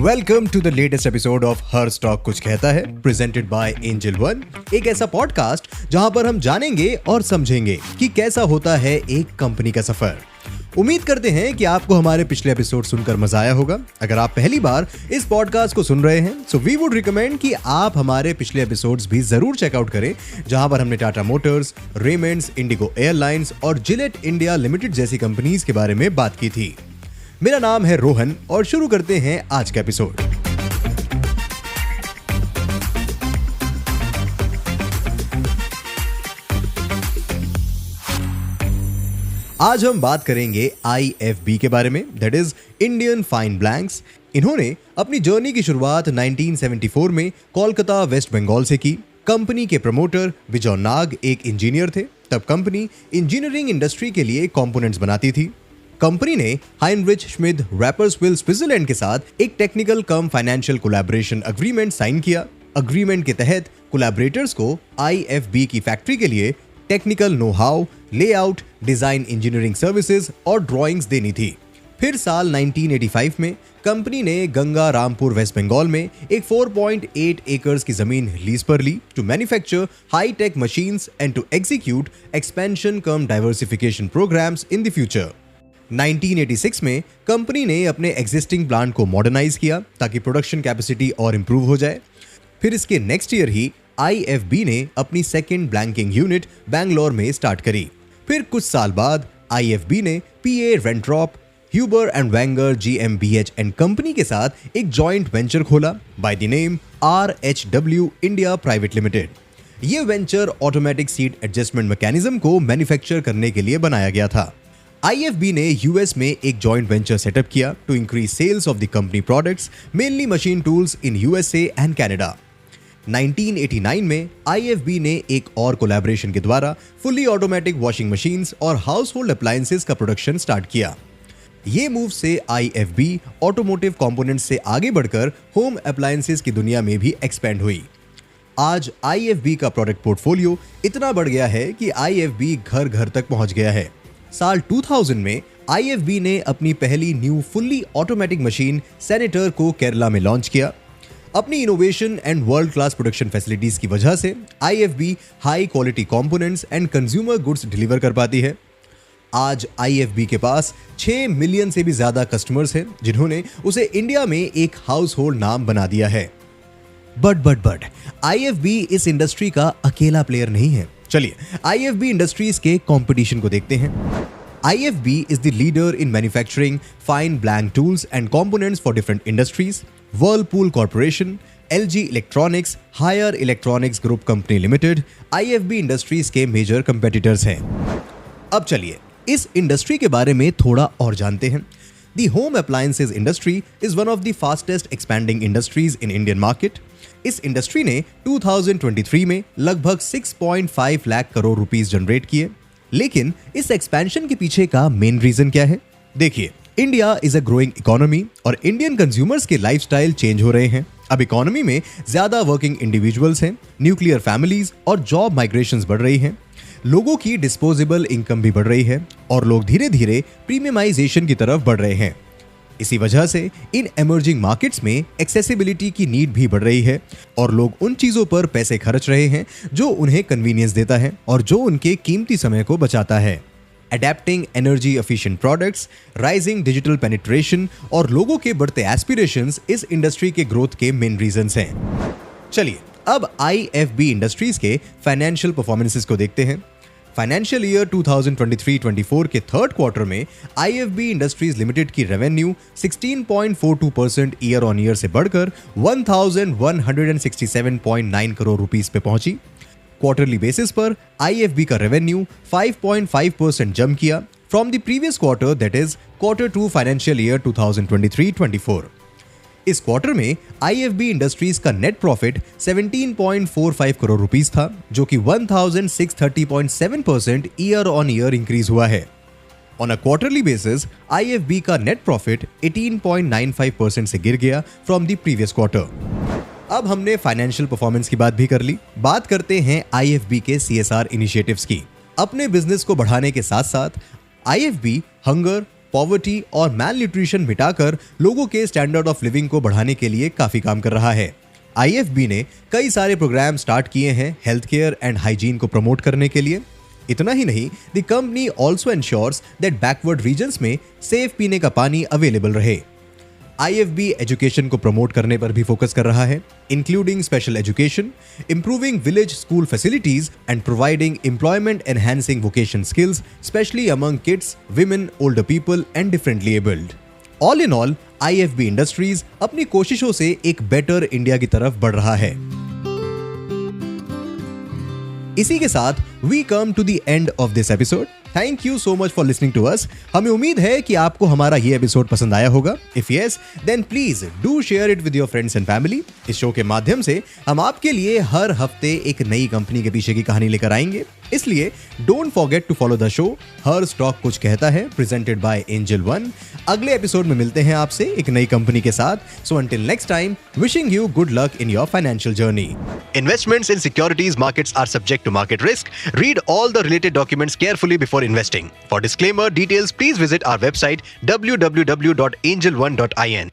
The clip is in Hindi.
Welcome to the latest episode of हर स्टॉक कुछ कहता है, प्रेजेंटेड बाय एंजल वन। एक ऐसा पॉडकास्ट जहां पर हम जानेंगे और समझेंगे कि कैसा होता है एक कंपनी का सफर। उम्मीद करते हैं कि आपको हमारे पिछले एपिसोड सुनकर मजा आया होगा। अगर आप पहली बार इस पॉडकास्ट को सुन रहे हैं सो वी वुड रिकमेंड कि आप हमारे पिछले एपिसोड्स भी जरूर चेकआउट करें, जहां पर हमने Tata Motors, Raymond's, Indigo airlines और जिलेट इंडिया लिमिटेड जैसी कंपनीज के बारे में बात की थी। मेरा नाम है रोहन और शुरू करते हैं आज का एपिसोड। आज हम बात करेंगे IFB के बारे में, that is Indian fine blanks. इन्होंने अपनी जर्नी की शुरुआत 1974 में कोलकाता वेस्ट बंगाल से की। कंपनी के प्रमोटर विजय नाग एक इंजीनियर थे। तब कंपनी इंजीनियरिंग इंडस्ट्री के लिए कंपोनेंट्स बनाती थी। कंपनी ने हाइनरिच श्मिड रैपरसविल स्विट्जरलैंड के साथ एक टेक्निकल कम फाइनेंशियल कोलैबोरेशन एग्रीमेंट साइन किया। एग्रीमेंट के तहत कोलैबोरेटर्स को IFB की फैक्ट्री के लिए technical know how, layout, design, engineering services और ड्राइंग्स देनी थी। फिर साल 1985 में कंपनी ने गंगा रामपुर वेस्ट बंगाल में एक 4.8 एकर्स की जमीन लीज पर ली to manufacture high tech machines and to execute expansion cum diversification programmes in the future. 1986 में कंपनी ने अपने एग्जिस्टिंग प्लांट को मॉडर्नाइज किया ताकि प्रोडक्शन कैपेसिटी और इंप्रूव हो जाए। फिर इसके नेक्स्ट ईयर ही IFB ने अपनी सेकेंड ब्लैंकिंग यूनिट बैंगलोर में स्टार्ट करी। फिर कुछ साल बाद IFB ने PA Rentrop, Huber and Wenger GmbH and company के साथ एक जॉइंट वेंचर खोला by the name RHW India private limited. ये venture automatic seat adjustment mechanism को मैन्युफैक्चर करने के लिए बनाया गया था। IFB ने US में एक जॉइंट वेंचर सेटअप किया to increase sales of the company products, mainly machine tools in USA and Canada. 1989 में IFB ने एक और कोलैबोरेशन के द्वारा फुली ऑटोमेटिक वॉशिंग मशीन्स और हाउस होल्ड अप्लायंसेस का प्रोडक्शन स्टार्ट किया। ये मूव से IFB ऑटोमोटिव कंपोनेंट्स से आगे बढ़कर होम अप्लायंसेस की दुनिया में भी एक्सपेंड हुई। आज IFB का प्रोडक्ट पोर्टफोलियो इतना बढ़ गया है कि IFB घर घर तक पहुंच गया है। साल 2000 में IFB ने अपनी पहली new fully automatic machine senator को केरला में लॉन्च किया। अपनी innovation and world class production facilities की वजह से IFB high quality components and consumer goods deliver कर पाती है। आज IFB के पास 6 मिलियन से भी ज्यादा कस्टमर्स हैं, जिन्होंने उसे इंडिया में एक हाउस होल्ड नाम बना दिया है। बट IFB इस इंडस्ट्री का अकेला प्लेयर नहीं है। चलिए IFB इंडस्ट्रीज के कंपटीशन को देखते हैं। IFB is the leader in manufacturing fine blank tools and components for different industries. Whirlpool corporation, LG electronics, Haier electronics group company limited IFB industries के मेजर कंपेटिटर्स हैं। अब चलिए इस इंडस्ट्री के बारे में थोड़ा और जानते हैं। The home appliances industry is one of the fastest expanding industries in Indian market. इस इंडस्ट्री ने 2023 में लगभग 6.5 लाख करोड़ रुपीस जनरेट किए। लेकिन इस एक्सपेंशन के पीछे का मेन रीजन क्या है? देखिए, India is a growing economy और इंडियन कंज्यूमर्स के लाइफस्टाइल चेंज हो रहे हैं। अब इकोनॉमी में ज्यादा वर्किंग इंडिविजुअल्स हैं, न्यूक्लियर फैमिलीज और जॉब माइग्रेशंस बढ़ रही हैं। लोगों की डिस्पोजेबल इनकम भी बढ़ रही है और लोग धीरे धीरे प्रीमियमाइजेशन की तरफ बढ़ रहे हैं। इसी वजह से इन एमर्जिंग मार्केट्स में एक्सेसिबिलिटी की नीड भी बढ़ रही है और लोग उन चीजों पर पैसे खर्च रहे हैं जो उन्हें कन्वीनियंस देता है और जो उनके कीमती समय को बचाता है। Adapting energy efficient products, rising digital penetration और लोगों के बढ़ते एस्पिरेशंस इस इंडस्ट्री के ग्रोथ के मेन रीजंस हैं। चलिए अब IFB इंडस्ट्रीज के फाइनेंशियल परफॉर्मेंसेस को देखते हैं। फाइनेंशियल ईयर 2023-24 के थर्ड क्वार्टर में IFB इंडस्ट्रीज लिमिटेड की रेवेन्यू 16.42% ईयर ऑन ईयर से बढ़कर 1167.9 करोड़ रुपीस पे पहुंची। क्वार्टरली बेसिस पर IFB का रेवेन्यू 5.5% जंप किया from the previous quarter, that is Q2 financial year 2023-24। इस क्वार्टर में IFB इंडस्ट्रीज का नेट प्रॉफिट 17.45 करोड़ रुपीस था, जो कि 1630.7% ईयर ऑन ईयर इंक्रीज हुआ है। On a quarterly basis IFB का नेट प्रॉफिट 18.95% से गिर गया फ्रॉम द प्रीवियस क्वार्टर। अब हमने फाइनेंशियल परफॉर्मेंस की बात भी कर ली। बात करते हैं IFB के CSR इनिशिएटिव्स की। अपने बिजनेस को बढ़ाने के साथ साथ IFB हंगर, पॉवर्टी और मैल न्यूट्रिशन मिटाकर लोगों के स्टैंडर्ड ऑफ लिविंग को बढ़ाने के लिए काफी काम कर रहा है। IFB ने कई सारे प्रोग्राम स्टार्ट किए हैं हेल्थ केयर एंड हाइजीन को प्रमोट करने के लिए। इतना ही नहीं, the company also ensures that backward regions में सेफ पीने का पानी अवेलेबल रहे। IFB एजुकेशन को प्रमोट करने पर भी फोकस कर रहा है, including special education, improving village school facilities and providing employment enhancing vocation skills, specially among kids, women, older people and differently abled. All in all, IFB industries अपनी कोशिशों से एक बेटर इंडिया की तरफ बढ़ रहा है। इसी के साथ we come to the end of this episode. Thank you so much for listening to us. हमें उम्मीद है कि आपको हमारा ये एपिसोड पसंद आया होगा। If yes, then please do share it with your friends and family. इस शो के माध्यम से हम आपके लिए हर हफ्ते एक नई कंपनी के पीछे की कहानी लेकर आएंगे, इसलिए don't forget to follow the show. हर स्टॉक कुछ कहता है, प्रेजेंटेड बाय एंजल वन। अगले एपिसोड में मिलते हैं आपसे एक नई कंपनी के साथ। So until next time, wishing you good luck in your financial journey. Investments in securities markets are subject to market risk. Read all the related documents carefully before investing. For disclaimer details, please visit our website www.angel1.in.